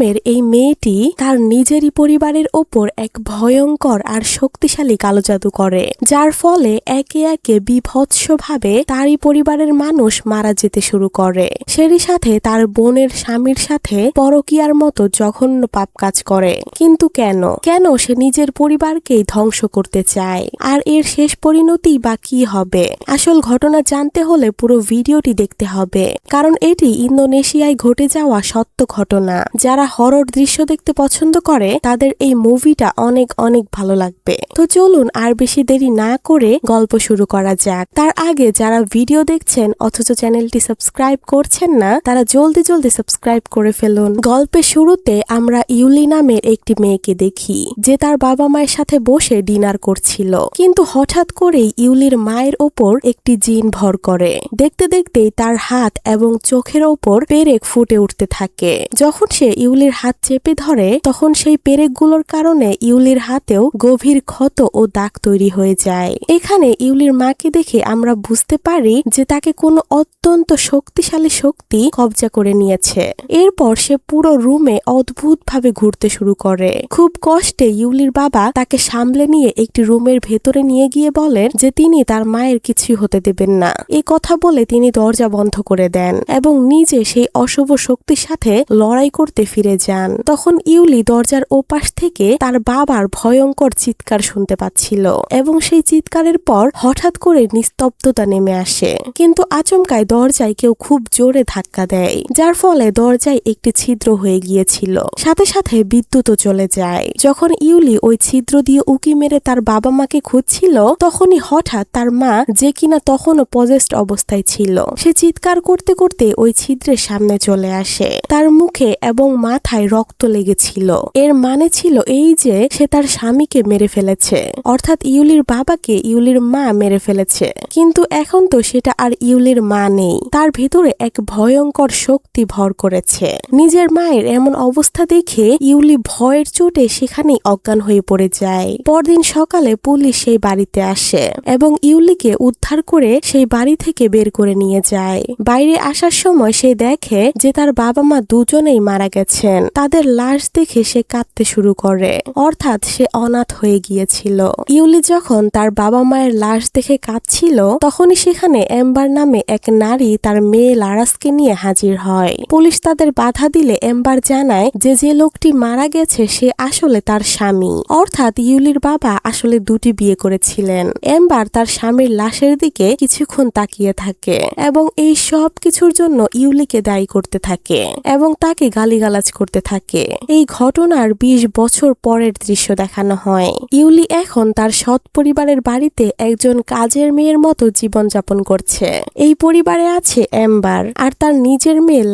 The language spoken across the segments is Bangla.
নামের এই মেয়েটি তার নিজেরই পরিবারের ওপর এক ভয়ঙ্কর আর শক্তিশালী কালো জাদু করে, যার ফলে একে একে বীভৎসভাবে তারই পরিবারের মানুষ মারা যেতে শুরু করে। সেরই সাথে তার বোনের স্বামীর সাথে পরকীয়ার মতো জঘন্য পাপ কাজ করে। কিন্তু কেন সে নিজের পরিবারকেই ধ্বংস করতে চায়? আর এর শেষ পরিণতি বা কি হবে? আসল ঘটনা জানতে হলে পুরো ভিডিওটি দেখতে হবে, কারণ এটি ইন্দোনেশিয়ায় ঘটে যাওয়া সত্য ঘটনা। যারা হরর দৃশ্য দেখতে পছন্দ করে তাদের এই মুভিটা অনেক অনেক ভালো লাগবে। তো চলুন আর বেশি দেরি না করে গল্প শুরু করা যাক। তার আগে যারা ভিডিও দেখছেন অথচ চ্যানেলটি সাবস্ক্রাইব করছেন না, তারা জলদি সাবস্ক্রাইব করে ফেলুন। গল্পের শুরুতে আমরা ইউলি নামের একটি মেয়েকে দেখি, যে তার বাবা মায়ের সাথে বসে ডিনার করছিল। কিন্তু হঠাৎ করেই ইউলির মায়ের ওপর একটি জিন ভর করে। দেখতে দেখতেই তার হাত এবং চোখের ওপর পেরেক ফুটে উঠতে থাকে। যখন সে ইউলির হাত চেপে ধরে, তখন সেই পেরেকগুলোর কারণে ইউলির হাতেও গভীর ক্ষত ও দাগ তৈরি হয়ে যায়। এখানে ইউলির মাকে দেখে আমরা বুঝতে পারি যে তাকে কোনো অত্যন্ত শক্তিশালী শক্তি কবজা করে নিয়েছে। এরপর সে পুরো রুমে অদ্ভুতভাবে ঘুরতে শুরু করে। খুব কষ্টে ইউলির বাবা তাকে সামলে নিয়ে একটি রুমের ভেতরে নিয়ে গিয়ে বলেন যে তিনি তার মায়ের কিছুই হতে দেবেন না। এই কথা বলে তিনি দরজা বন্ধ করে দেন এবং নিজে সেই অশুভ শক্তির সাথে লড়াই করতে ফিরে যান। তখন ইউলি দরজার ওপাশ থেকে তার বাবার ভয়ঙ্কর চিৎকার শুনতে পাচ্ছিল এবং সেই চিৎকারের পর হঠাৎ করে নিস্তব্ধতা নেমে আসে। কিন্তু আচমকায় দরজায় কেউ খুব জোরে ধাক্কা দেয়, যার ফলে দরজায় একটি ছিদ্র হয়ে গিয়েছিল। সাথে সাথে বিদ্যুৎও চলে যায়। যখন ইউলি ওই ছিদ্র দিয়ে উকি মেরে তার বাবা মাকে খুঁজছিল, তখনই হঠাৎ তার মা, যে কিনা তখনও পজেসড অবস্থায় ছিল, সে চিৎকার করতে করতে ওই ছিদ্রের সামনে চলে আসে। তার মুখে এবং মাথায় রক্ত লেগেছিল। এর মানে ছিল এই যে সে তার স্বামীকে মেরে ফেলেছে, অর্থাৎ ইউলির বাবাকে ইউলির মা মেরে ফেলেছে। কিন্তু এখন তো সেটা আর ইউলির মা নেই, তার ভেতরে এক ভয়ঙ্কর শক্তি ভর করেছে। নিজের মায়ের এমন অবস্থা দেখে ইউলি ভয়ের চোটে সেখানেই অজ্ঞান হয়ে পড়ে যায়। পরদিন সকালে পুলিশ সেই বাড়িতে আসে এবং ইউলিকে উদ্ধার করে সেই বাড়ি থেকে বের করে নিয়ে যায়। বাইরে আসার সময় সে দেখে যে তার বাবা মা দুজনেই মারা গেছেন। তাদের লাশ দেখে সে কাঁদতে শুরু করে, অর্থাৎ সে অনাথ হয়ে গিয়েছিল। ইউলি যখন তার বাবা মায়ের লাশ দেখে কাঁদছিল, তখনই সেখানে এম্বার নামে এক নারী তার মেয়ে লারাসকে নিয়ে হাজির হয়। পুলিশ তাদের বাধা দিলে এম্বার জানায় যে লোকটি মারা গেছে সে আসলে তার স্বামী, অর্থাৎ ইউলির বাবা আসলে দুটি বিয়ে করেছিলেন। এম্বার তার স্বামীর লাশের দিকে কিছুক্ষণ তাকিয়ে থাকে এবং এই সব কিছুর জন্য ইউলিকে দায়ী করতে থাকে এবং তাকে গালিগালাজ করতে থাকে। এই ঘটনার 20 বছর পরের দৃশ্য দেখানো হয়। ইউলি এখন তার সৎ পরিবারের বাড়িতে একজন কাজের মেয়ের মতো জীবনযাপন করছে। এই পরিবারে আছে এম্বার আর তার নিজের মেয়ে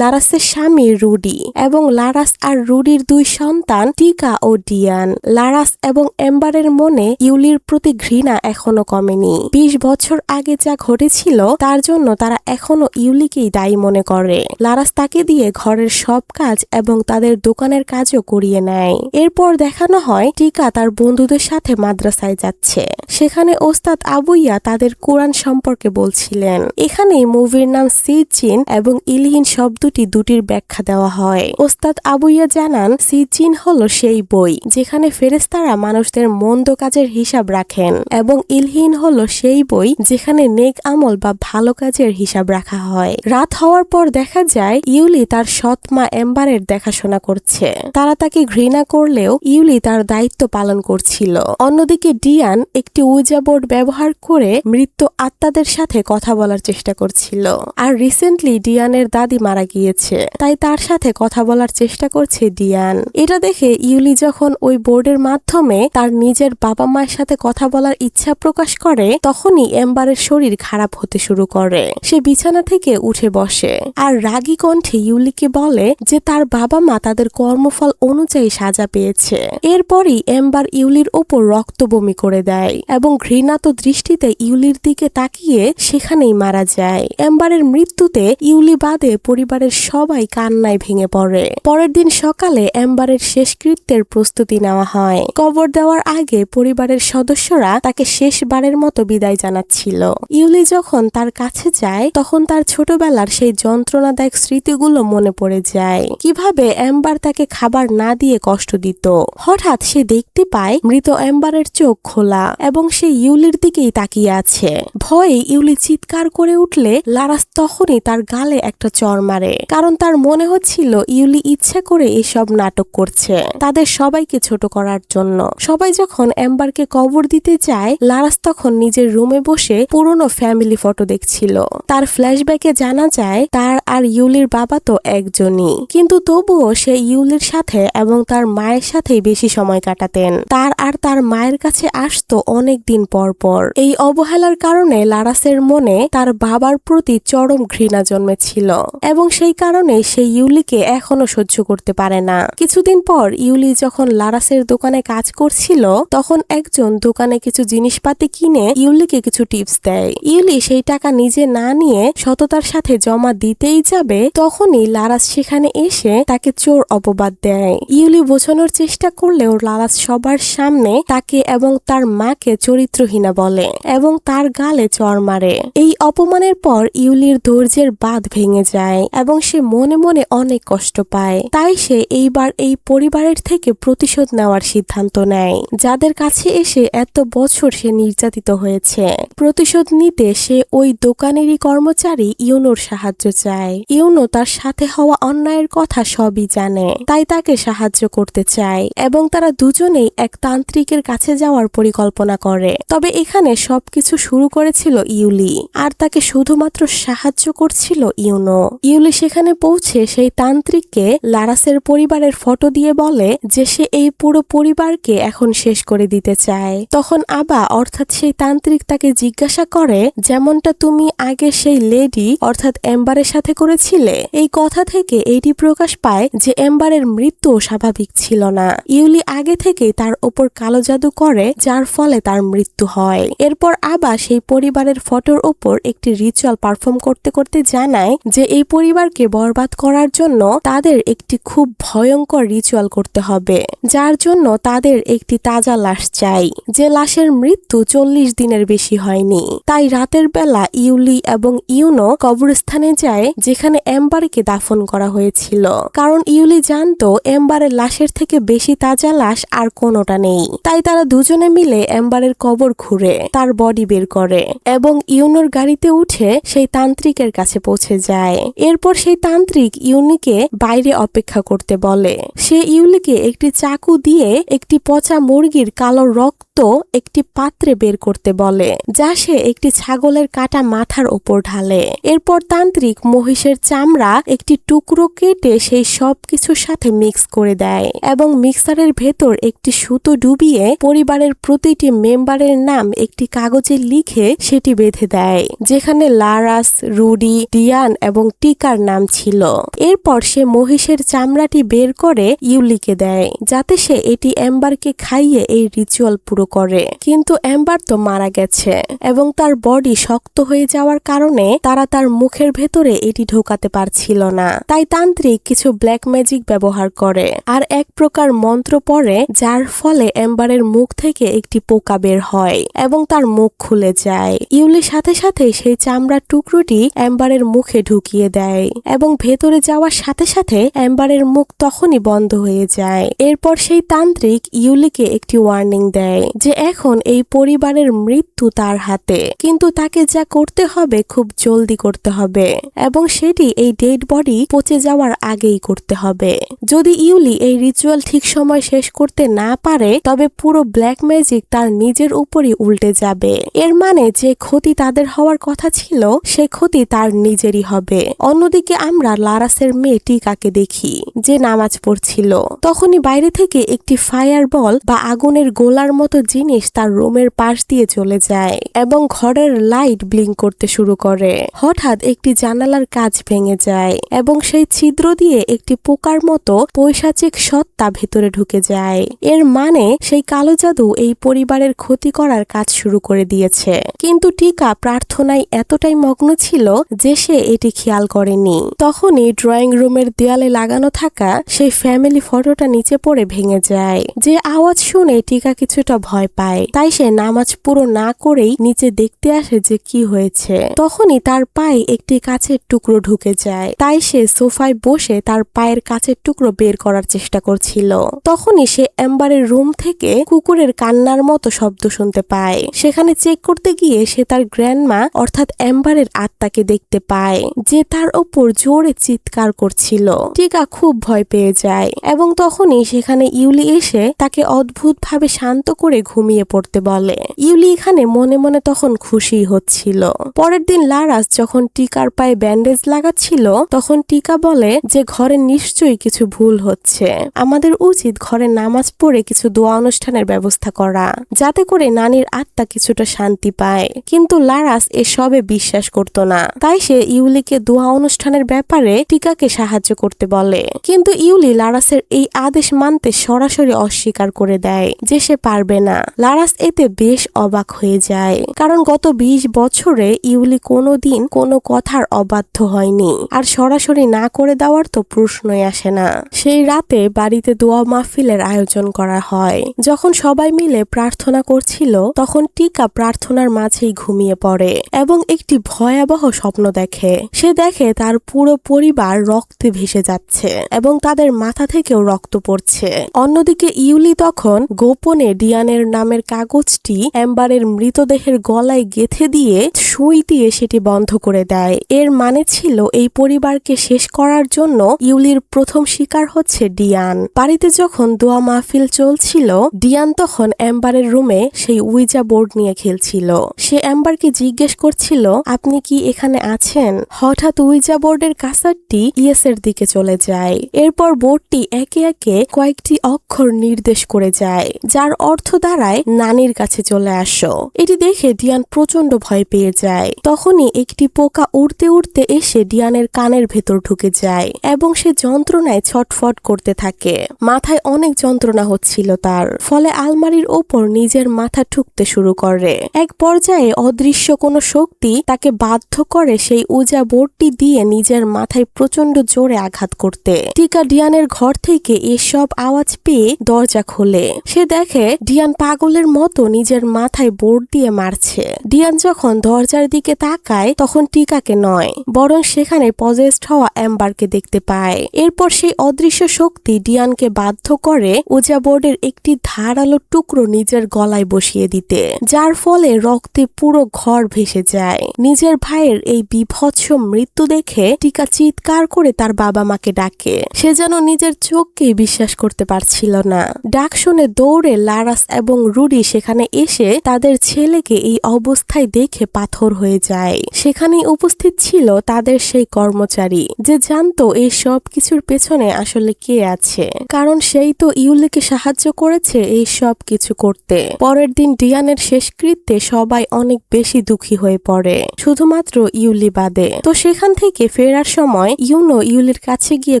লারাসের স্বামী রুডি এবং লারাস আর রুডির 2 সন্তান টিকা ও ডিয়ান। লারাস এবং এম্বারের মনে ইউলির প্রতি ঘৃণা এখনো কমেনি। 20 বছর আগে যা ঘটেছিল তার জন্য তারা এখনো ইউলিকেই দায়ী মনে করে। লারাস তাকে দিয়ে ঘরের সব কাজ এবং তাদের দোকানের কাজও করিয়ে নেয়। এরপর দেখানো হয় টিকা তার বন্ধুদের সাথে মাদ্রাসায় যাচ্ছে। সেখানে ওস্তাদ আবুইয়া তাদের কোরআন সম্পর্কে বলছিলেন। এখানেই মুভির নাম সিজিন এবং ইলহিন শব্দটি দুটির ব্যাখ্যা দেওয়া হয়। ওস্তাদ আবুইয়া জানান সিজিন হলো সেই বই যেখানে ফেরেশতারা মানুষদের মন্দ কাজের হিসাব রাখেন এবং ইলহিন হলো সেই বই যেখানে নেক আমল বা ভালো কাজের হিসাব রাখা হয়। রাত হওয়ার পর দেখা যায় ইউলি তার সৎ মা এম্বারের দেখাশোনা করছে। তারা তাকে ঘৃণা করলেও ইউলি তার দায়িত্ব পালন করছিল। অন্যদিকে ডিয়ান একটি উইজা বোর্ড ব্যবহার করে মৃত আত্মাদের সাথে কথা বলার চেষ্টা করছিল। আর রিসেন্টলি ডিয়ানের দাদি মারা গিয়েছে, তাই তার সাথে কথা বলার চেষ্টা করছে ডিয়ান। এটা দেখে ইউলি যখন ওই বোর্ডের মাধ্যমে তার নিজের বাবা মায়ের সাথে কথা বলার ইচ্ছা প্রকাশ করে, তখনই এম্বারের শরীর খারাপ হতে শুরু করে। সে বিছানা থেকে উঠে বসে আর রাগী কণ্ঠে ইউলিকে বলে যে তার বাবা মা তাদের কর্মফল অনুযায়ী সাজা পেয়েছে। এরপরই এম্বার ইউলির ওপর রক্ত বমি করে দেয় এবং ঘৃণাত দৃষ্টিতে ইউলির দিকে তাকিয়ে সেখানেই মারা যায়। এম্বারের মৃত্যুতে ইউলি বাদে পরিবারের সবাই কান্নায় ভেঙে পড়ে। পরের দিন সকালে এম্বারের শেষকৃত্যের প্রস্তুতি নেওয়া হয়। কবর দেওয়ার আগে পরিবারের সদস্যরা তাকে শেষবারের মতো বিদায় জানাচ্ছিল। ইউলি যখন তার কাছে যায় তখন তার ছোটবেলার সেই যন্ত্রণাদায়ক স্মৃতিগুলো মনে পড়ে যায়। কিভাবে এম্বার তাকে খাবার না দিয়ে কষ্ট দিত। হঠাৎ সে দেখতে পায় মৃত এম্বারের চোখ খোলা এবং সে ইউলির দিকেই তাকিয়ে আছে। ভয়ে ইউলি চিৎকার করে উঠলে লারাস তখনই তার গালে একটা চড় মারে, কারণ তার মনে হচ্ছিল ইউলি ইচ্ছা করে এসব নাটক করছে তাদের সবাইকে ছোট করার জন্য। সবাই যখন এম্বারকে কবর দিতে যায়, লারাস তখন নিজের রুমে বসে পুরনো ফ্যামিলি ফটো দেখছিল। তার ফ্ল্যাশব্যাকে জানা যায় তার আর ইউলির বাবা তো একজনই, কিন্তু তবুও সে ইউলির সাথে এবং তার মায়ের সাথেই বেশি সময় কাটাতেন। তার আর তার মায়ের কাছে আসতো অনেক দিন পর পর। এই অবহেলার কারণে লারাসের মনে তার বাবার প্রতি চরম ঘৃণা জন্মেছিল এবং সেই কারণে সে ইউলিকে এখনো সহ্য করতে পারে না। কিছুদিন পর ইউলি যখন লারাসের দোকানে কাজ করছিল, তখন একজন দোকানে কিছু জিনিসপাতি কিনে ইউলিকে কিছু টিপস দেয়। ইউলি সেই টাকা নিজে না নিয়ে সততার সাথে জমা দিতেই যাবে, তখনই লারাস সেখানে এসে তাকে চোর অপবাদ দেয়। ইউলি বোঝানোর চেষ্টা করলেও লারাস সবার সামনে তাকে এবং তার মাকে চরিত্রহীনা বলে এবং তার গালে চড় মারে। এই অপমানের পর ইউলির ধৈর্যের বাঁধ ভেঙে যায় এবং সে মনে মনে অনেক কষ্ট পায়। তাই সে এইবার এই পরিবারের থেকে প্রতিশোধ নেওয়ার সিদ্ধান্ত নেয়, যাদের কাছে এসে এত বছর সে নির্যাতিত হয়েছে। প্রতিশোধ নিতে সে ওই দোকানেরই কর্মচারী ইউনোর সাহায্য চায়। ইউনো তার সাথে হওয়া অন্যায়ের কথা সবই জানে, তাই তাকে সাহায্য করতে চায় এবং তারা দুজনেই এক তান্ত্রিকের কাছে যাওয়ার পরিকল্পনা করে। তবে এখানে সবকিছু শুরু করেছিল ইউলি, আর তাকে শুধুমাত্র সাহায্য করছিল ইউনো। ইউলি সেখানে পৌঁছে সেই তান্ত্রিককে লারাসের পরিবারের ফটো দিয়ে বলে যে সে এই পুরো পরিবারকে এখন শেষ করে দিতে চায়। তখন আবা অর্থাৎ সেই তান্ত্রিক তাকে জিজ্ঞাসা করে, যেমনটা তুমি আগে সেই লেডি অর্থাৎ এম্বারের সাথে করেছিলে। এই কথা থেকে এটি প্রকাশ পায় যে এম্বারের মৃত্যু স্বাভাবিক ছিল না। ইউলি আগে থেকেই তার ওপর কালো জাদু করে, যার ফলে তার মৃত্যু হয়। এরপর আবা সেই পরিবারের ফটোর ওপর একটি রিচুয়াল পারফর্ম করতে করতে জানায় যে এই পরিবারকে বরবাদ করার জন্য তাদের একটি খুব ভয়ঙ্কর রিচুয়াল করতে হবে, যার জন্য তাদের একটি তাজা লাশ চাই, যে লাশের মৃত্যু 40 দিনের বেশি হয়নি। তাই রাতের বেলা ইউলি এবং ইউনো কবরস্থানে যায় যেখানে এম্বারকে দাফন করা হয়েছিল, কারণ ইউলি জানতো এম্বারের লাশের থেকে বেশি তাজা লাশ আর কোনোটা নেই। তাই তারা দুজনে মিলে এম্বারের কবর খুঁড়ে তার বডি বের করে এবং ইউনোর গাড়িতে উঠে সেই তান্ত্রিকের কাছে পৌঁছে যায়। এরপর সেই তান্ত্রিক ইউনিকে বাইরে অপেক্ষা করতে বলে। সে ইউলিকে একটি চাকু দিয়ে একটি পচা মুরগির কালো রক্ত একটি পাত্রে বের করতে বলে, যা সে একটি ছাগলের কাটা মাথার ওপর ঢালে। এরপর তান্ত্রিক মহিষের চামড়া একটি টুকরো কেটে সেই সব কিছুর সাথে মিক্স করে দেয় এবং মিক্সারের ভেতর একটি সুতো ডুবিয়ে পরিবারের প্রতিটি মেম্বারের নাম একটি কাগজে লিখে সেটি বেঁধে দেয়, যেখানে লারাস, রুডি, ডিয়ান এবং টিকার নাম ছিল। এরপর সে মহিষের চামড়াটি বের করে ইউলিকে দেয়, যাতে সে এটি এম্বারকে খাইয়ে এই রিচুয়াল পুরো করে। কিন্তু এম্বার তো মারা গেছে এবং তার বডি শক্ত হয়ে যাওয়ার কারণে তারা তার মুখের ভেতরে এটি ঢোকাতে পারছিল না। তাই তান্ত্রিক কিছু ব্ল্যাক ম্যাজিক ব্যবহার করে আর এক প্রকার মন্ত্র পড়ে, যার ফলে এম্বারের মুখ থেকে একটি পোকা বের হয় এবং তার মুখ খুলে যায়। ইউলির সাথে সাথে সেই চামড়ার টুকরোটি এম্বারের মুখে ঢুকিয়ে দেয় এবং ভেতরে যাওয়ার সাথে সাথে এম্বারের মুখ তখনই বন্ধ হয়ে যায়। এরপর সেই তান্ত্রিক ইউলিকে একটি ওয়ার্নিং দেয় যে এখন এই পরিবারের মৃত্যু তার হাতে, কিন্তু তাকে যা করতে হবে খুব জলদি করতে হবে এবং সেটি এই ডেড বডি পচে যাওয়ার আগেই করতে হবে। যদি ইউলি এই রিচুয়াল ঠিক সময় শেষ করতে না পারে, তবে পুরো ব্ল্যাক ম্যাজিক তার নিজের উপরই উল্টে যাবে। এর মানে যে ক্ষতি তাদের হওয়ার কথা ছিল, সে ক্ষতি তার নিজেরই হবে। অন্যদিকে আমরা লারাসের মেয়ে টিকাকে দেখি, যে নামাজ পড়ছিল। তখনই বাইরে থেকে একটি ফায়ার বল বা আগুনের গোলার মতো জিনিস তার রুমের পাশ দিয়ে চলে যায় এবং ঘরের লাইট ব্লিঙ্ক করতে শুরু করে। হঠাৎ একটি জানালার কাঁচ ভেঙে যায় এবং সেই ছিদ্র দিয়ে একটি পোকার মতো পৈশাচিক সত্তা ভেতরে ঢুকে যায়। এর মানে সেই কালো জাদু এই পরিবারের ক্ষতি করার কাজ শুরু করে দিয়েছে। কিন্তু টিকা প্রার্থনায় এতটাই মগ্ন ছিল যে সে এটি খেয়াল করেনি। তখনই ড্রয়িং রুমের দেয়ালে লাগানো থাকা সেই ফ্যামিলি ফটোটা নিচে পড়ে ভেঙে যায়। যে আওয়াজ শুনে টিকা কিছুটা ভয় ভয় পায়, তাই সে নামাজ পুরো না করেই নিচে দেখতে আসে যে কি হয়েছে। তখনই তার পায়ে একটি কাচের টুকরো ঢুকে যায়, তাই সে সোফায় বসে তার পায়ের কাচের টুকরো বের করার চেষ্টা করছিল। তখনই সে এম্বারের রুম থেকে কুকুরের কান্নার মতো শব্দ শুনতে পায়। সেখানে চেক করতে গিয়ে সে তার গ্র্যান্ডমা অর্থাৎ এম্বারের আত্মাকে দেখতে পায়, যে তার ওপর জোরে চিৎকার করছিল। টিকা খুব ভয় পেয়ে যায় এবং তখনই সেখানে ইউলি এসে তাকে অদ্ভুতভাবে শান্ত করে ঘুমিয়ে পড়তে বলে। ইউলি এখানে মনে মনে তখন খুশি হচ্ছিল। পরের দিন লারাস যখন টিকার পায়ে ব্যান্ডেজ লাগাচ্ছিল তখন টিকা বলে যে ঘরে নিশ্চয়ই কিছু ভুল হচ্ছে, আমাদের উচিত ঘরে নামাজ পড়ে কিছু দোয়া অনুষ্ঠানের ব্যবস্থা করা, যাতে করে নানির আত্মা কিছুটা শান্তি পায়। কিন্তু লারাস এসবে বিশ্বাস করত না, তাই সে ইউলিকে দোয়া অনুষ্ঠানের ব্যাপারে টিকাকে সাহায্য করতে বলে। কিন্তু ইউলি লারাসের এই আদেশ মানতে সরাসরি অস্বীকার করে দেয় যে সে পারবে না। লারাস এতে বেশ অবাক হয়ে যায়, কারণ গত 20 বছরে ইউলি কোনোদিন কোনো কথার অবাধ্য হয়নি, আর সরাসরি না করে দেওয়ার তো প্রশ্নই আসে না। সেই রাতে বাড়িতে দোয়া মাহফিলের আয়োজন করা হয়। যখন সবাই মিলে প্রার্থনা করছিল তখন টিকা প্রার্থনার মাঝেই ঘুমিয়ে পড়ে এবং একটি ভয়াবহ স্বপ্ন দেখে। সে দেখে তার পুরো পরিবার রক্তে ভেসে যাচ্ছে এবং তাদের মাথা থেকেও রক্ত পড়ছে। অন্যদিকে ইউলি তখন গোপনে ডিয়ানের নামের কাগজটি এম্বারের মৃতদেহের গলায় গেঁথে দিয়ে সুই দিয়ে সেটি বন্ধ করে দেয়। এর মানে ছিল এই পরিবারকে শেষ করার জন্য ইউলির প্রথম শিকার হচ্ছে ডিয়ান। বাড়িতে যখন দোয়া মাহফিল চলছিল ডিয়ান তখন এম্বারের রুমে সেই উইজা বোর্ড নিয়ে খেলছিল। সে এম্বারকে জিজ্ঞেস করছিল, আপনি কি এখানে আছেন? হঠাৎ উইজা বোর্ডের কাসারটি ইয়েসের দিকে চলে যায়। এরপর বোর্ডটি একে একে কয়েকটি অক্ষর নির্দেশ করে যায়, যার অর্থ দাঁড়ায় নানির কাছে চলে আসো। এটি দেখে ডিয়ান প্রচন্ড ভয় পেয়ে যায়। তখনই একটি পোকা উড়তে উড়তে এসে ডিয়ানের কানের ভেতর ঢুকে যায় এবং সে যন্ত্রণায় ছটফট করতে থাকে। মাথায় অনেক যন্ত্রণা হচ্ছিল তার, ফলে আলমারির ওপর নিজের মাথা ঠুকতে শুরু করে। এক পর্যায়ে অদৃশ্য কোনো শক্তি তাকে বাধ্য করে সেই উজা বোর্ডটি দিয়ে নিজের মাথায় প্রচন্ড জোরে আঘাত করতে। টিকা ডিয়ানের ঘর থেকে এসব আওয়াজ পেয়ে দরজা খোলে। সে দেখে ডিয়ান পাগলের মতো নিজের মাথায় বোর্ড দিয়ে মারছে। ডিয়ান যখন দরজার দিকে তাকায় তখন টিকাকে নয়, বরং সেখানে পজেসড হওয়া এম্বারকে দেখতে পায়। এরপর সেই অদৃশ্য শক্তি ডিয়ানকে বাধ্য করে উজা বোর্ডের একটি ধারালো টুকরো নিজের গলায় বসিয়ে দিতে, যার ফলে রক্তে পুরো ঘর ভেসে যায়। নিজের ভাইয়ের এই বিভৎস মৃত্যু দেখে টিকা চিৎকার করে তার বাবা মাকে ডাকে। সে যেন নিজের চোখকেই বিশ্বাস করতে পারছিল না। ডাক শুনে দৌড়ে লারাস এবং রুডি সেখানে এসে তাদের ছেলেকে এই অবস্থায় দেখে পাথর হয়ে যায়। সেখানেই উপস্থিত ছিল তাদের সেই কর্মচারী, যে জানতো এই সব কিছুর পেছনে আসলে কে আছে, কারণ সেই তো ইউলিকে সাহায্য করেছে এই সব কিছু করতে। পরের দিন ডিয়ানের শেষকৃত্যে সবাই অনেক বেশি দুঃখী হয়ে পড়ে, শুধুমাত্র ইউলি বাদে। তো সেখান থেকে ফেরার সময় ইউনো ইউলির কাছে গিয়ে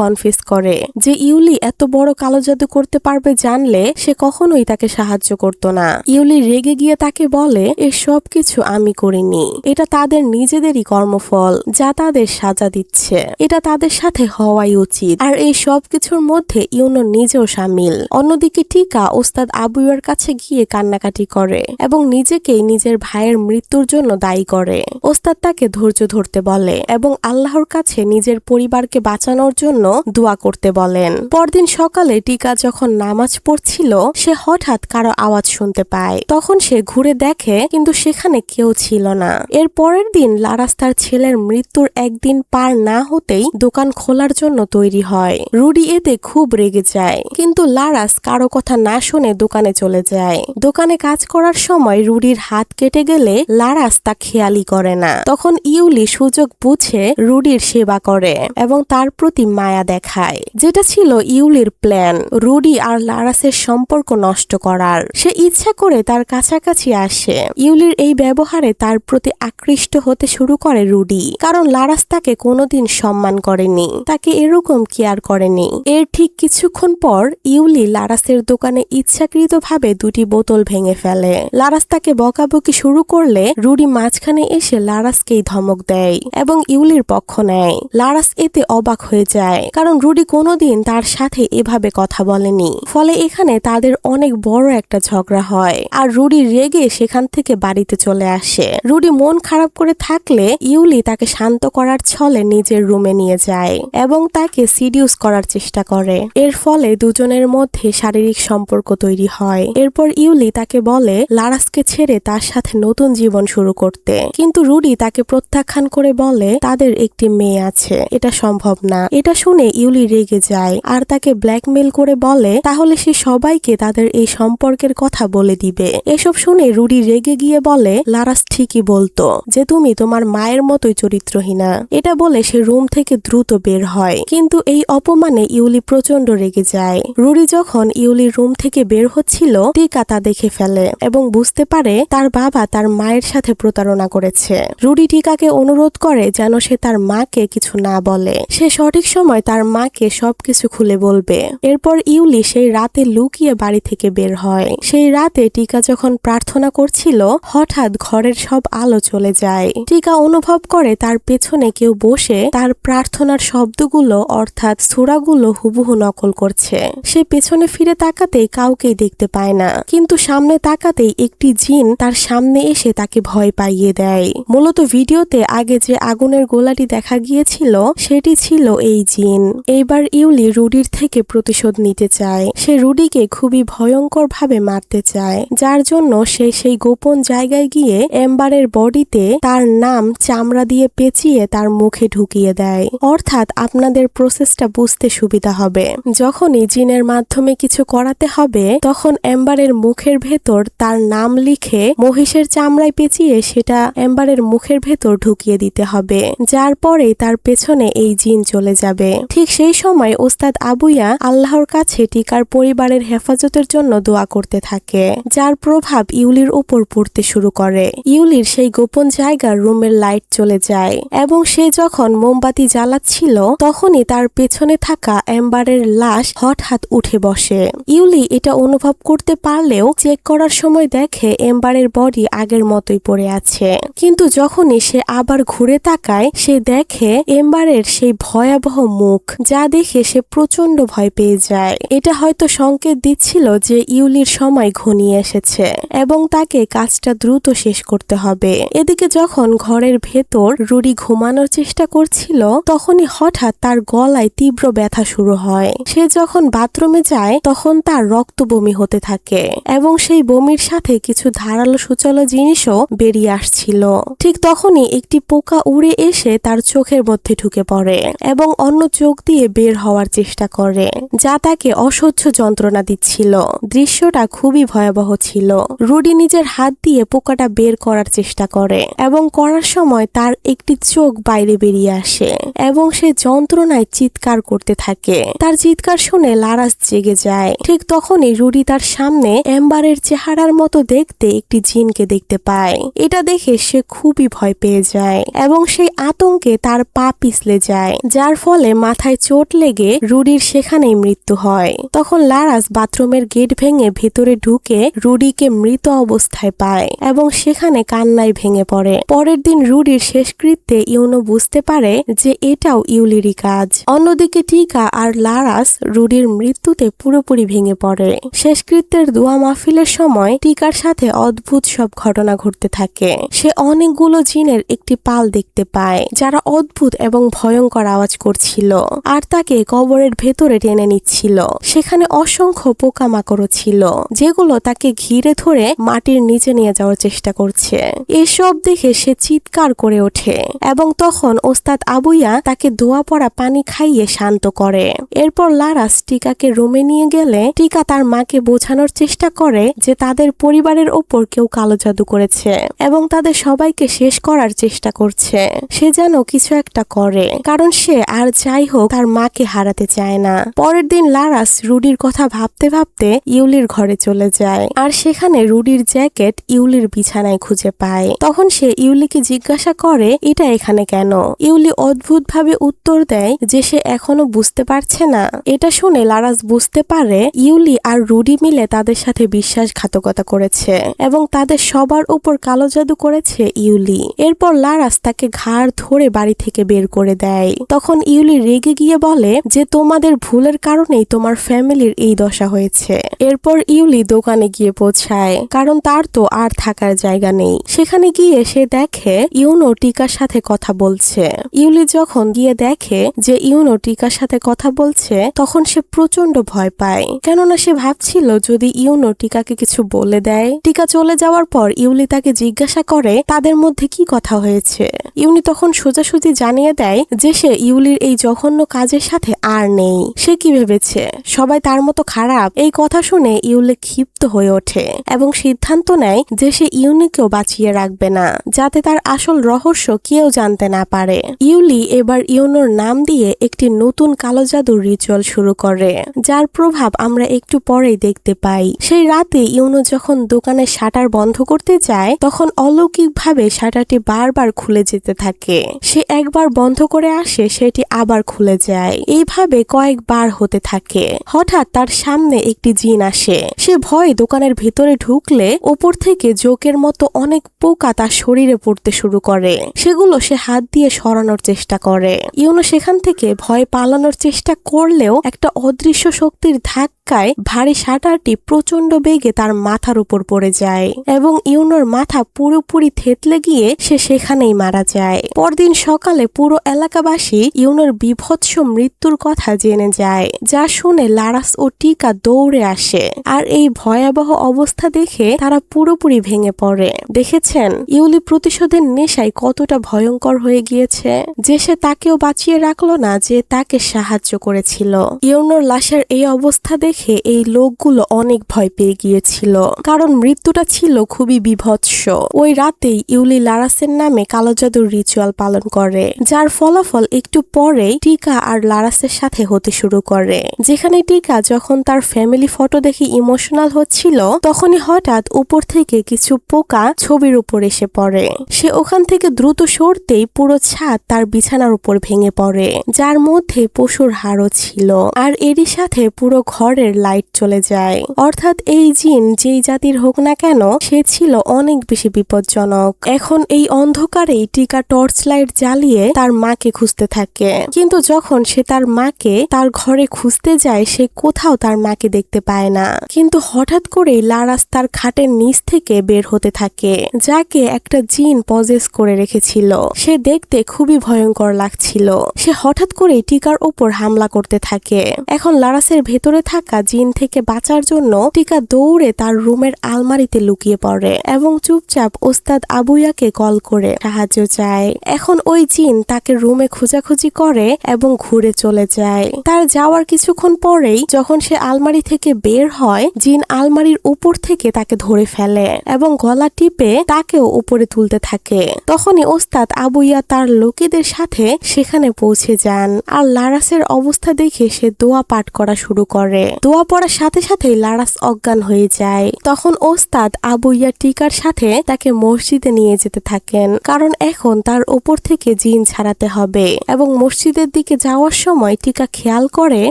কনফেস করে যে ইউলি এত বড় কালো জাদু করতে পারবে জানলে সে কখনোই তাকে সাহায্য করত না। ইউলি রেগে গিয়ে তাকে বলে, এই সব কিছু আমি করিনি, এটা তাদের নিজেদেরই কর্মফল যা তাদের সাজা দিচ্ছে, এটা তাদের সাথে হওয়াই উচিত। আর এই সব কিছুর মধ্যে ইউনো নিজেও সামিল। অন্যদিকে টিকা ওস্তাদ আবুয়ার কাছে গিয়ে কান্নাকাটি করে এবং নিজেকেই নিজের ভাইয়ের মৃত্যুর জন্য দায়ী করে। ওস্তাদ তাকে ধৈর্য ধরতে বলে এবং আল্লাহর কাছে নিজের পরিবারকে বাঁচানোর জন্য দোয়া করতে বলেন। পরদিন সকালে টিকা যখন নামাজ পড়ছিল সে হঠাৎ কারো আওয়াজ শুনতে পায়। তখন সে ঘুরে দেখে কিন্তু সেখানে কেউ ছিল না। এর পরের দিন লারাস তার ছেলের মৃত্যুর একদিন পার না হতেই দোকান খোলার জন্য তৈরি হয়। রুডি এতে খুব রেগে যায়, কিন্তু লারাস কারো কথা না শুনে দোকানে চলে যায়। দোকানে কাজ করার সময় রুডির হাত কেটে গেলে লারাস তা খেয়ালই করে না। তখন ইউলি সুযোগ বুঝে রুডির সেবা করে এবং তার প্রতি মায়া দেখায়, যেটা ছিল ইউলির প্ল্যান রুডি আর লারাসের সম্পর্ক নষ্ট করার। সে ইচ্ছা করে তার কাছাকাছি আসে। ইউলির এই ব্যবহারে তার প্রতি আকৃষ্ট হতে শুরু করে রুডি, কারণ লারাস তাকে কোনোদিন সম্মান করেনি, তাকে এরকম কেয়ার করেনি। এর ঠিক কিছুক্ষণ পর ইউলি লারাসের দোকানে ইচ্ছাকৃতভাবে দুটি বোতল ভেঙে ফেলে। লারাস তাকে বকাবকি শুরু করলে রুডি মাঝখানে এসে লারাসকেই ধমক দেয় এবং ইউলির পক্ষ নেয়। লারাস এতে অবাক হয়ে যায়, কারণ রুডি কোনোদিন তার সাথে এভাবে কথা বলেনি। ফলে এখানে তাদের অনেক বড় একটা ঝগড়া হয় আর রুডি রেগে সেখান থেকে বাড়িতে চলে আসে। রুডি মন খারাপ করে থাকলে ইউলি তাকে শান্ত করার ছলে নিজের রুমে নিয়ে যায় এবং তাকে সিডিউস করার চেষ্টা করে। এর ফলে দুজনের মধ্যে শারীরিক সম্পর্ক তৈরি হয়। এরপর ইউলি তাকে বলে লারাসকে ছেড়ে তার সাথে নতুন জীবন শুরু করতে, কিন্তু রুডি তাকে প্রত্যাখ্যান করে বলে তাদের একটি মেয়ে আছে, এটা সম্ভব না। এটা শুনে ইউলি রেগে যায় আর তাকে ব্ল্যাকমেল করে বলে তাহলে সে সবাইকে তাদের এই সম্পর্কের কথা বলে দিবে। এসব শুনে রুডি রেগে গিয়ে বলে লারাস ঠিকই বলতো যে তুমি তোমার মায়ের মতোই চরিত্রহীনা। এটা বলে সে রুম থেকে দ্রুত বের হয়, কিন্তু এই অপমানে ইউলি প্রচন্ড রেগে যায়। রুডি যখন ইউলির রুম থেকে বের হচ্ছিল টিকা তা দেখে ফেলে এবং বুঝতে পারে তার বাবা তার মায়ের সাথে প্রতারণা করেছে। রুডি টিকাকে অনুরোধ করে যেন সে তার মাকে কিছু না বলে, সে সঠিক সময় তার মাকে সবকিছু খুলে বলবে। এরপর ইউলি সেই রাতে লুকিয়ে বাড়ি থেকে বের হয়। সেই রাতে টিকা যখন প্রার্থনা করছিল হঠাৎ ঘরের সব আলো চলে যায়। টিকা অনুভব করে তার পেছনে কেউ বসে তার প্রার্থনার শব্দগুলো অর্থাৎ সূরাগুলো হুবহু নকল করছে। সে পেছনে ফিরে তাকাতেই কাউকেই দেখতে পায় না, কিন্তু সামনে তাকাতেই একটি জিন তার সামনে এসে তাকে ভয় পাইয়ে দেয়। মূলত ভিডিওতে আগে যে আগুনের গোলাটি দেখা গিয়েছিল সেটি ছিল এই জিন। এইবার ইউলি রুডির থেকে প্রতিশোধ নিতে চায়। সে রুডিকে খুবই ভয়ঙ্কর ভাবে মারতে চায়, যার জন্য সে সেই গোপন জায়গায় গিয়ে এম্বারের বডিতে তার নাম চামড়া দিয়ে পেঁচিয়ে তার মুখে ঢুকিয়ে দেয়। অর্থাৎ আপনাদের প্রসেসটা বুঝতে সুবিধা হবে। যখনই জিনের মাধ্যমে কিছু করাতে হবে তখন এম্বারের মুখের ভেতর তার নাম লিখে মহিষের চামড়ায় পেঁচিয়ে সেটা এম্বারের মুখের ভেতর ঢুকিয়ে দিতে হবে, যার পরে তার পেছনে এই জিন চলে যাবে। ঠিক সেই সময় ওস্তাদ আবুইয়া আল্লাহর কাছে টিকার পরিবারের হেফাজতের জন্য দোয়া করতে থাকে, যার প্রভাব ইউলির উপর পড়তে শুরু করে। ইউলির সেই গোপন জায়গার রুমের লাইট চলে যায় এবং সে যখন মোমবাতি জ্বালাচ্ছিল তখনই তার পেছনে থাকা এম্বারের লাশ হঠাৎ উঠে বসে। ইউলি এটা অনুভব করতে পারলেও চেক করার সময় দেখে এম্বারের বডি আগের মতোই পড়ে আছে, কিন্তু যখনই সে আবার ঘুরে তাকায় সে দেখে এম্বারের সেই ভয়াবহ মুখ, যা দেখে সে প্রচন্ড ভয় পেয়ে যায়। এটা হয়তো সংকেত দিচ্ছিল যে ইউলির সময় ঘনিয়ে এসেছে এবং তাকে কাজটা দ্রুত শেষ করতে হবে। এদিকে যখন ঘরের ভেতর রুডি ঘুমানোর চেষ্টা করছিল তখনই হঠাৎ তার গলায় তীব্র ব্যথা শুরু হয়। সে যখন বাথরুমে যায় তখন তার রক্ত বমি হতে থাকে এবং সেই বমির সাথে কিছু ধারালো সূচালো জিনিসও বেরিয়ে আসছিল। ঠিক তখনই একটি পোকা উড়ে এসে তার চোখের মধ্যে ঢুকে পড়ে এবং অন্য চোখ দিয়ে বের হওয়ার চেষ্টা করে, যা তাকে অসহ্য যন্ত্রণা দিচ্ছিল। দৃশ্যটা খুবই ভয়াবহ ছিল। রুডি নিজের হাত দিয়ে পোকাটা বের করার চেষ্টা করে এবং করার সময় তার একটি চোখ বাইরে বেরিয়ে আসে এবং সে যন্ত্রণায় চিৎকার করতে থাকে। তার চিৎকার শুনে লারাস জেগে যায়। ঠিক তখনই রুডি তার সামনে এম্বারের চেহারার মতো দেখতে একটি জিনকে দেখতে পায়। এটা দেখে সে খুবই ভয় পেয়ে যায় এবং সেই আতঙ্কে তার পা পিছলে যায়, যার ফলে মাথায় চোট লেগে রুডির সেখানেই মৃত্যু হয়। তখন লারাস বাথরুমের গেট ভেঙে ভেতরে ঢুকে রুডিকে মৃত অবস্থায় পায় এবং সেখানে কান্নায় ভেঙে পড়ে। পরের দিন রুডির শেষকৃত্যে ইউনো বুঝতে পারে যে এটাও ইউলিরই কাজ। অন্যদিকে টিকা আর লারাস রুডির মৃত্যুতে পুরোপুরি ভেঙে পড়ে। শেষকৃত্যের দোয়া মাহফিলের সময় টিকার সাথে অদ্ভুত সব ঘটনা ঘটতে থাকে। সে অনেকগুলো জিনের একটি পাল দেখতে পায় যারা অদ্ভুত এবং ভয়ঙ্কর আওয়াজ করছিল আর তাকে কবরের ভেতরে টেনে নিচ্ছিল। সেখানে অসংখ্য পোকামাকড়ও ছিল যেগুলো তাকে ঘিরে ধরে মাটির নিচে নিয়ে যাওয়ার চেষ্টা করছে। এসব দেখে সে চিৎকার করে ওঠে এবং তখন ওস্তাদ আবুইয়া তাকে ধোয়া পড়া পানি খাইয়ে শান্ত করে। এরপর লারাস টিকাকে রুমে নিয়ে গেলে টিকা তার মাকে বোঝানোর চেষ্টা করে যে তাদের পরিবারের ওপর কেউ কালো জাদু করেছে এবং তাদের সবাইকে শেষ করার চেষ্টা করছে। সে যেন কিছু একটা করে, কারণ সে আর যাই হোক তার মাকে হারাতে চায় না। পরের দিন লারাস রুডির কথা ভাবতে ভাবতে ইউলির ঘরে চলে যায় আর সেখানে রুডির জ্যাকেট ইউলির বিছানায় খুঁজে পায়। তখন সে ইউলিকে জিজ্ঞাসা করে এটা এখানে কেন। ইউলি অদ্ভুতভাবে উত্তর দেয় যে সে এখনো বুঝতে পারছে না। এটা শুনে লারাস বুঝতে পারে ইউলি আর রুডি মিলে তাদের সাথে বিশ্বাসঘাতকতা করেছে এবং তাদের সবার উপর কালো জাদু করেছে ইউলি। এরপর লারাস তাকে ঘাড় ধরে বাড়ি থেকে বের করে দেয়। তখন ইউলি রেগে গিয়ে বলে যে তোমাদের ভুলের কারণেই তোমার ফ্যামিলির এই দশা হয়েছে। এরপর ইউলি দোকানে গিয়ে পৌঁছায়, কারণ তার তো আর থাকার জায়গা নেই। সেখানে গিয়ে সে দেখে ইউনো টিকার সাথে কথা বলছে। ইউলি যখন গিয়ে দেখে যে ইউনো টিকার সাথে কথা বলছে, তখন সে প্রচন্ড ভয় পায়, কেননা সে ভাবছিল যদি ইউনো টিকাকে কিছু বলে দেয়। টিকা চলে যাওয়ার পর ইউলি তাকে জিজ্ঞাসা করে তাদের মধ্যে কি কথা হয়েছে। ইউনি তখন সোজাসুজি জানিয়ে দেয় যে সে ইউলির এই জঘন্য কাজের সাথে আর নেই। সে কি ভেবেছে সবাই তার মতো খারাপ? এই কথা শুনে ইউলি ক্ষিপ্ত হয়ে ওঠে এবং সিদ্ধান্ত নেয় যে সে ইউনিকেও বাঁচিয়ে রাখবে না, যাতে তার আসল রহস্য কেউ জানতে না পারে। ইউলি এবার ইউনোর নাম দিয়ে একটি নতুন কালো জাদুর রিচুয়াল শুরু করে, যার প্রভাব আমরা একটু পরেই দেখতে পাই। সেই রাতে ইউনো যখন দোকানের শাটার বন্ধ করতে যায়, তখন অলৌকিকভাবে শাটারটি বারবার খুলে যেতে থাকে। সে একবার বন্ধ করে আসে, সেটি আবার খুলে যায়। এইভাবে কয়েকবার হতে থাকে। হঠাৎ তার সামনে একটি জিন আসে। সে ভয়ে দোকানের ভিতরে ঢুকলে ওপর থেকে জোকের মতো অনেক পোকা তার শরীরে পড়তে শুরু করে। সেগুলো সে হাত দিয়ে সরানোর চেষ্টা করে। ইউনো সেখান থেকে ভয় পালানোর চেষ্টা করলেও একটা অদৃশ্য শক্তির ধাক্কায় ভারী শাটারটি প্রচন্ড বেগে তার মাথার উপর পড়ে যায় এবং ইউনোর মাথা পুরোপুরি থেতলে গিয়ে সে সেখানেই মারা যায়। পরদিন সকালে পুরো এলাকাবাসী ইউনোর বিভৎস মৃত্যুর কথা জেনে যায়, যা শুনে লারাস ও টিকা দৌড়ে আসে। আর এই ভয়াবহ অবস্থা দেখে তারা পুরোপুরি ভেঙে পড়ে। দেখেছেন ইউলি প্রতিশোধের নেশায় কতটা ভয়ঙ্কর হয়ে গিয়েছে, যে সে তাকেও বাঁচিয়ে রাখলো না যে তাকে সাহায্য করেছিল। ইউনোর লাশের এই অবস্থা দেখে এই লোকগুলো অনেক ভয় পেয়ে গিয়েছিল, কারণ মৃত্যুটা ছিল খুবই বিভৎস। ওই রাতেই ইউলি লারাসের নামে কালো জাদুর রিচুয়াল পালন করে, যার ফলাফল একটু পরেই টিকা আর লারাসের সাথে হতে শুরু করে। যেখানে টিকা যখন তার ফ্যামিলি ফটো দেখে ইমোশনাল হচ্ছিল, তখনই হঠাৎ উপর থেকে কিছু পোকা ছবির উপর এসে পড়ে। সে ওখান থেকে দ্রুত সরতেই পুরো ছাদ তার বিছানার উপর ভেঙে পড়ে, যার মধ্যে পশুর হাড়ও ছিল। আর এরই সাথে পুরো ঘরের লাইট চলে যায়। অর্থাৎ এই জিন যেই জাতির হোক না কেন, সে ছিল অনেক বেশি বিপজ্জনক। এখন এই অন্ধকারেই টিকা টর্চ লাইট জ্বালিয়ে তার মাকে খুঁজতে থাকে, কিন্তু যখন সে তার মাকে তার ঘরে খুঁজতে যায়, সে কোথাও তার মাকে দেখতে পায় না। কিন্তু হঠাৎ করেই লারাস তার খাটের নিচ থেকে বের হতে থাকে, যাকে একটা জিন পজেস করে রেখেছিল। সে দেখতে খুবই ভয়ঙ্কর লাগছিল। সে হঠাৎ করেই টিকার উপর হামলা করতে থাকে। এখন লারাসের ভেতরে থাকা জিন থেকে বাঁচার জন্য টিকা দৌড়ে তার রুমের আলমারিতে লুকিয়ে পড়ে এবং চুপচাপ ওস্তাদ আবুয়াকে কল করে সাহায্য চায়। এখন ওই জিন তাকে রুমে খোঁজাখুঁজি করে এবং ঘুরে চলে যায়। তার যাওয়ার কিছুক্ষণ পরেই যখন সে আলমারি থেকে বের হয়, জিন আলমারির উপর থেকে তাকে ধরে ফেলে এবং গলা টিপে তাকেও উপরে তুলতে থাকে। তখনই ওস্তাদ আবুইয়া তার লোকেদের সাথে সেখানে পৌঁছে যান। আর লারাসের অবস্থা দেখে সে দোয়া পাঠ করা শুরু করে। দোয়া পড়ার সাথে সাথেই লারাস অজ্ঞান হয়ে যায়। তখন ওস্তাদ আবুইয়া টিকার সাথে তাকে মসজিদে নিয়ে যেতে থাকেন, কারণ এখন তার ওপর থেকে জিন ছাড়াতে হবে। এবং মসজিদের দিকে যাওয়ার সময় টিকা খেয়াল করে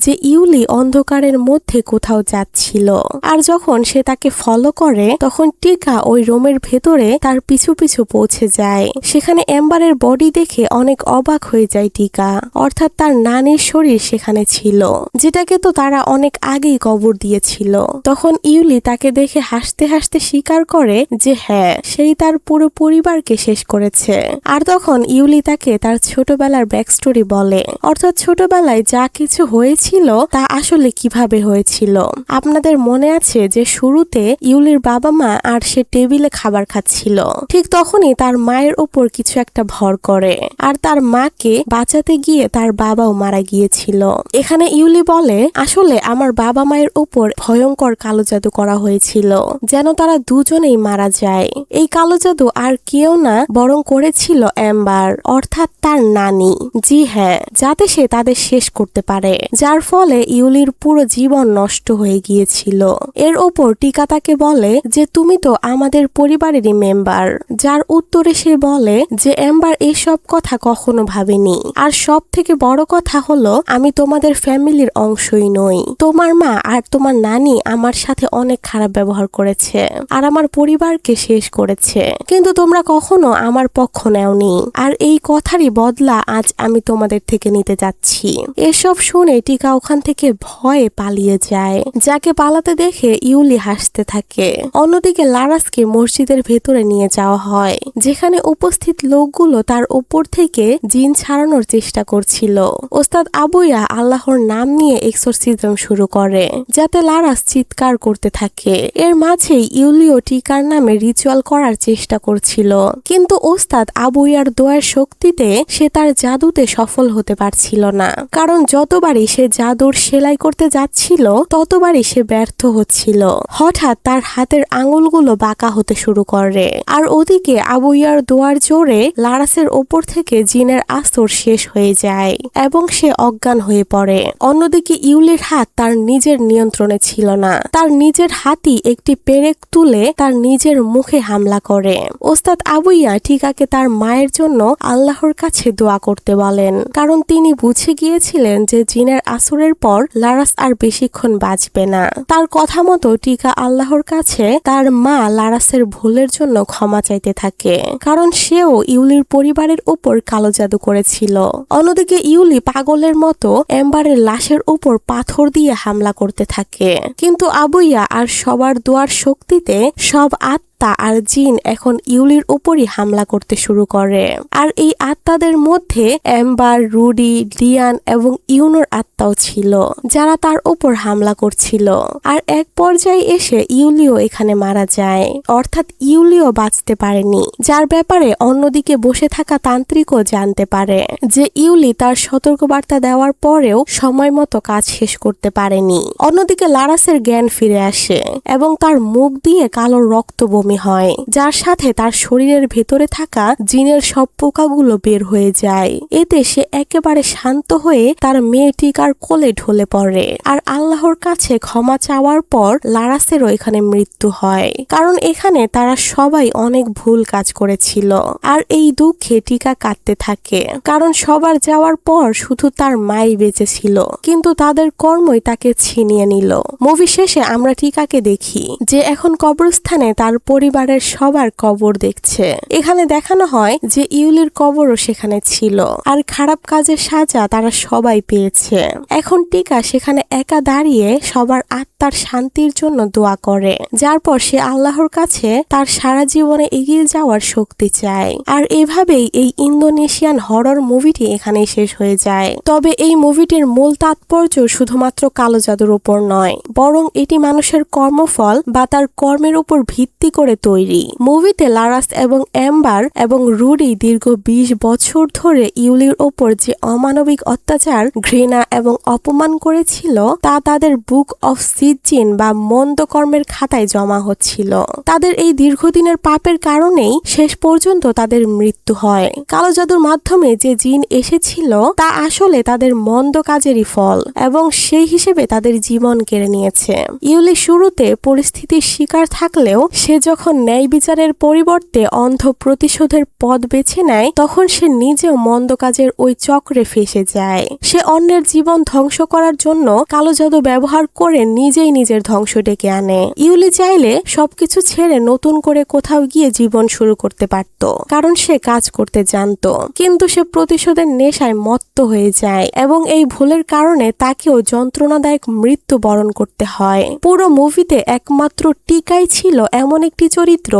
যে ইউলি অন্ধকারের মধ্যে কোথাও যাচ্ছিল। আর যখন সে তাকে ফলো করে, তখন টিকা ওই রুমের ভেতরে তার পিছু পিছু পৌঁছে যায়। সেখানে এম্বারের বডি দেখে অনেক অবাক হয়ে যায় টিকা, অর্থাৎ তার নানির শরীর সেখানে ছিল, যেটাকে তো তারা অনেক আগেই কবর দিয়েছিল। তখন ইউলি তাকে দেখে হাসতে হাসতে স্বীকার করে যে হ্যাঁ, সেই তার পুরো পরিবারকে শেষ করেছে। আর তখন ইউলি তাকে তার ছোটবেলার ব্যাক স্টোরি বলে, অর্থাৎ ছোটবেলায় যা কিছু হয়েছিল তা আসলে কিভাবে হয়েছিল। আপনাদের মনে আছে যে শুরুতে ইউলির বাবা মা আর সে টেবিলে খাবার খাচ্ছিল, ঠিক তখনই তার মায়ের উপর কিছু একটা ভর করে, আর তার মাকে বাঁচাতে গিয়ে তার বাবাও মারা গিয়েছিল। এখানে ইউলি বলে, আসলে আমার বাবা মায়ের উপর ভয়ঙ্কর কালো জাদু করা হয়েছিল, যেন তারা দুজনেই মারা যায়। এই কালো জাদু আর কেউ না, বরং করেছিল এম্বার, অর্থাৎ তার নানি। জি হ্যাঁ, যাতে সে তাদের শেষ করতে পারে, যার ফলে ইউলির পুরো জীবন নষ্ট হয়ে গিয়েছিল। এর ওপর টিকা তাকে বলে যে তুমি তো আমাদের পরিবারেরই মেম্বার, যার উত্তরে সে বলে যে এম্বার এসব কথা কখনো ভাবেনি। আর সব থেকে বড় কথা হলো, আমি তোমাদের ফ্যামিলির অংশই নই। তোমার তোমার মা আর তোমার নানি আমার সাথে অনেক খারাপ ব্যবহার করেছে আর আমার পরিবারকে শেষ করেছে, কিন্তু তোমরা কখনো আমার পক্ষ নেওনি, আর এই কথারই বদলা আজ আমি তোমাদের থেকে নিতে যাচ্ছি। এসব শুনে টিকা ওখান থেকে ভয়ে পালিয়ে যায়। যাকে পালাতে দেখে ইউলি হাসতে থাকে। অন্যদিকে লারাসকে মসজিদের ভেতরে নিয়ে যাওয়া হয়, যেখানে উপস্থিত লোকগুলো তার উপর থেকে জিন ছাড়ানোর চেষ্টা করছিল। ওস্তাদ আবুইয়া আল্লাহর নাম নিয়ে এক্সরসিজম শুরু করে, যাতে লারাস চিৎকার করতে থাকে। এর মাঝেই ইউলিও টিকার নামে রিচুয়াল করার চেষ্টা করছিল, কিন্তু ওস্তাদ আবুইয়ার দোয়ার শক্তিতে সে তার জাদুতে সফল হতে পারছিল না, কারণ যতবারই সে জাদুর সেলাই করতে যাচ্ছিল ততবারই সে ব্যর্থ হচ্ছিল। হঠাৎ তার হাতের আঙুলগুলো বাঁকা হতে শুরু করে, আর ওদিকে আবুইয়ার দোয়ার জোরে লারাসের ওপর থেকে জিনের আসর শেষ হয়ে যায় এবং সে অজ্ঞান হয়ে পড়ে। অন্যদিকে ইউলির হাত তার নিজের নিয়ন্ত্রণে ছিল না। তার নিজের হাতই একটি পেরেক তুলে তার নিজের মুখে হামলা করে। ওস্তাদ আবুইয়া টিকাকে তার মায়ের জন্য আল্লাহর কাছে দোয়া করতে বলেন, কারণ তিনি বুঝে গিয়েছিলেন যে জিনের আসরের পর লারাস আর বেশিক্ষণ বাঁচবে না। তার কথা মতো টিকা আল্লাহর কাছে তার মা লারাসের ভুলের জন্য ক্ষমা চাইতে থাকে, কারণ সেও ইউলির পরিবারের উপর কালো জাদু করেছিল। অন্যদিকে ইউলি পাগলের মতো এম্বারের লাশের উপর পাথর দিয়ে হামলা করতে থাকে, কিন্তু আবুইয়া আর সবার দোয়ার শক্তিতে সব আত্মা আর জিন এখন ইউলির উপরই হামলা করতে শুরু করে। আর এই আত্মাদের মধ্যে এম্বার, রুডি, ডিয়ান এবং ইউনোর আত্মাও ছিল, যারা তার উপর হামলা করছিল। আর এক পর্যায়ে এসে ইউলিও এখানে মারা যায়, অর্থাৎ ইউলিও বাঁচতে পারেনি, যার ব্যাপারে অন্যদিকে বসে থাকা তান্ত্রিকও জানতে পারে যে ইউলি তার সতর্কবার্তা দেওয়ার পরেও সময় মতো কাজ শেষ করতে পারেনি। অন্যদিকে লারাসের জ্ঞান ফিরে আসে এবং তার মুখ দিয়ে কালো রক্ত বমি হয়, যার সাথে তার শরীরের ভেতরে থাকা জিনের সব পোকাগুলো বের হয়ে যায়। এতে সে একেবারে শান্ত হয়ে তার মেয়ে টিকার কোলে ঢলে পড়ে। আর আল্লাহর কাছে ক্ষমা চাওয়ার পর লারাসেরও এখানে মৃত্যু হয়, কারণ এখানে তারা সবাই অনেক ভুল কাজ করেছিল। আর এই দুঃখে টিকা কাঁদতে থাকে, কারণ সবার যাওয়ার পর শুধু তার মাই বেঁচে ছিল, কিন্তু তাদের কর্মই তাকে ছিনিয়ে নিল। মুভি শেষে আমরা টিকাকে দেখি যে এখন কবরস্থানে তার পরিবারের সবার কবর দেখছে। এখানে দেখানো হয় যে ইউলির কবরও সেখানে ছিল, আর খারাপ কাজের সাজা তারা সবাই পেয়েছে। এখন টিকা সেখানে একা দাঁড়িয়ে সবার আত্মার শান্তির জন্য দোয়া করে, যার পর সে আল্লাহর কাছে তার সারা জীবনে এগিয়ে যাওয়ার শক্তি চায়। আর এভাবেই এই ইন্দোনেশিয়ান হরর মুভিটি এখানেই শেষ হয়ে যায়। তবে এই মুভিটির মূল তাৎপর্য শুধুমাত্র কালো জাদুর উপর নয়, বরং এটি মানুষের কর্মফল বা তার কর্মের উপর ভিত্তি করে তৈরি। মুভিতে লারাস এবং এম্বার এবং রুডি দীর্ঘ 20 বছর ধরে ইউলির ওপর যে অমানবিক অত্যাচার, ঘৃণা এবং অপমান করেছিল তা তাদের বুক অফ সিজিন বা মন্দ কর্মের খাতায় জমা হচ্ছিল। তাদের এই দীর্ঘদিনের পাপের কারণেই শেষ পর্যন্ত তাদের মৃত্যু হয়। কালো জাদুর মাধ্যমে যে জিন এসেছিল তা আসলে তাদের মন্দ কাজেরই ফল, এবং সেই হিসেবে তাদের জীবন কেড়ে নিয়েছে। ইউলি শুরুতে পরিস্থিতির শিকার থাকলেও সে যখন ন্যায় বিচারের পরিবর্তে অন্ধ প্রতিশোধের পথ বেছে নেয়, তখন সে নিজেও মন্দ কাজের ওই চক্রে ফেসে যায়। সে অন্যের জীবন ধ্বংস করার জন্য কালো জাদু ব্যবহার করে নিজেই নিজের ধ্বংস ডেকে আনে। ইউলি চাইলে সবকিছু ছেড়ে নতুন করে কোথাও গিয়ে জীবন শুরু করতে পারত, কারণ সে কাজ করতে জানতো, কিন্তু সে প্রতিশোধের নেশায় মত্ত হয়ে যায় এবং এই ভুলের কারণে তাকেও যন্ত্রণাদায়ক মৃত্যু বরণ করতে হয়। পুরো মুভিতে একমাত্র টিকাই ছিল এমন একটি চরিত্র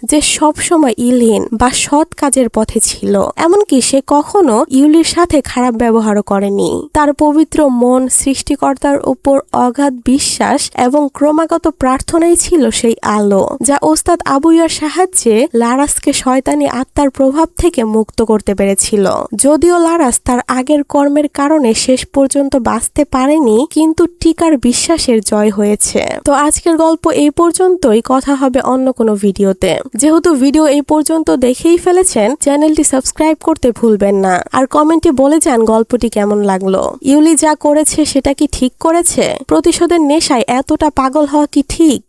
যে সবসময় ইলহীন বা সৎ কাজের পথে ছিল, এমনকি সে কখনো ইউলির সাথে খারাপ ব্যবহারও করেনি। তার পবিত্র মন, সৃষ্টিকর্তার উপর অগাধ বিশ্বাস এবং ক্রমাগত প্রার্থনাই ছিল সেই আলো যা ওস্তাদ আবুইয়ার সাহায্যে লারাসকে শয়তানি আত্মার প্রভাব থেকে মুক্ত করতে পেরেছিল। যদিও লারাস তার আগের কর্মের কারণে শেষ পর্যন্ত বাঁচতে পারেনি, কিন্তু টিকার বিশ্বাসের জয় হয়েছে। তো আজকের গল্প এই পর্যন্তই, কথা হবে অন্য কোনো ভিডিওতে। যেহেতু ভিডিও এই পর্যন্ত দেখেই ফেলেছেন, চ্যানেলটি সাবস্ক্রাইব করতে ভুলবেন না, আর কমেন্টে বলে যান গল্পটি কেমন লাগলো। ইউলি যা করেছে সেটা কি ঠিক করেছে? প্রতিশোধের নেশায় এতটা পাগল হওয়া কি ঠিক?